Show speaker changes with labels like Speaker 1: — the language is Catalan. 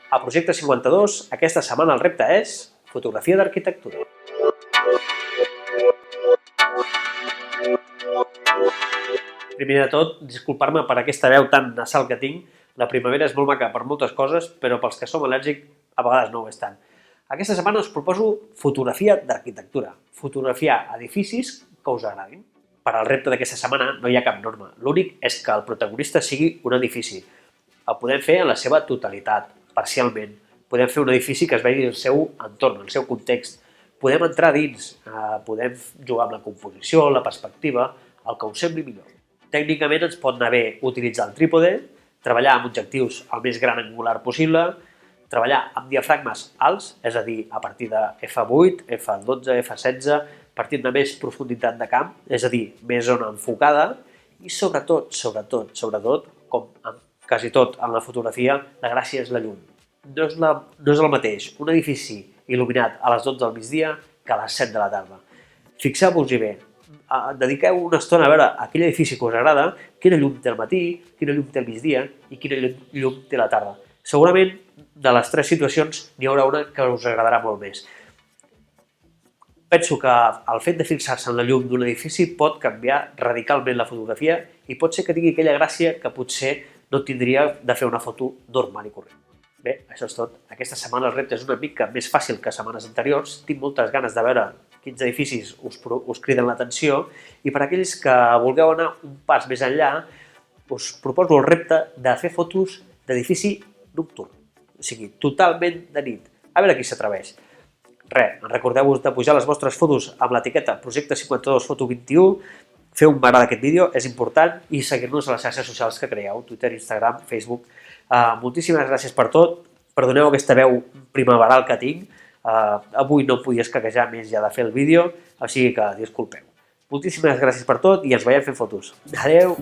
Speaker 1: A Projecte 52, aquesta setmana el repte és fotografia d'arquitectura. Primer de tot, disculpar-me per aquesta veu tan nasal que tinc. La primavera és molt maca per moltes coses, però pels que som al·lèrgics a vegades no ho és tant. Aquesta setmana us proposo fotografia d'arquitectura, fotografiar edificis que us agradin. Per al repte d'aquesta setmana no hi ha cap norma, l'únic és que el protagonista sigui un edifici. El podem fer en la seva totalitat, parcialment. Podem fer un edifici que es vegi el seu entorn, el seu context. Podem entrar dins, podem jugar amb la composició, la perspectiva, el que us sembli millor. Tècnicament ens pot anar bé utilitzar el trípode, treballar amb objectius el més gran angular possible, treballar amb diafragmes alts, és a dir, a partir de f8, f12, f16, partint de més profunditat de camp, és a dir, més zona enfocada, i sobretot, com amb quasi tot en la fotografia, la gràcia és la llum. No és el mateix un edifici il·luminat a les 12 del migdia que a les 7 de la tarda. Fixeu-vos-hi bé, dediqueu una estona a veure aquell edifici que us agrada, quina llum té al matí, quina llum té al migdia i quina llum té a la tarda. Segurament, de les tres situacions, n'hi haurà una que us agradarà molt més. Penso que el fet de fixar-se en la llum d'un edifici pot canviar radicalment la fotografia i pot ser que tingui aquella gràcia que potser no tindria de fer una foto normal i corrent. Bé, això és tot. Aquesta setmana el repte és una mica més fàcil que setmanes anteriors. Tinc moltes ganes de veure quins edificis us criden l'atenció i per aquells que vulgueu anar un pas més enllà, us proposo el repte de fer fotos d'edifici nocturn, o sigui, totalment de nit. A veure qui s'atreveix. Recordeu-vos de pujar les vostres fotos amb l'etiqueta Projecte 52 Foto 21, feu un m'agrada aquest vídeo, és important, i seguir-nos a les xarxes socials que creieu, Twitter, Instagram, Facebook. Moltíssimes gràcies per tot, perdoneu aquesta veu primaveral que tinc, avui no podia escaquejar més ja de fer el vídeo, així que disculpeu. Moltíssimes gràcies per tot i ens veiem fent fotos. Adeu!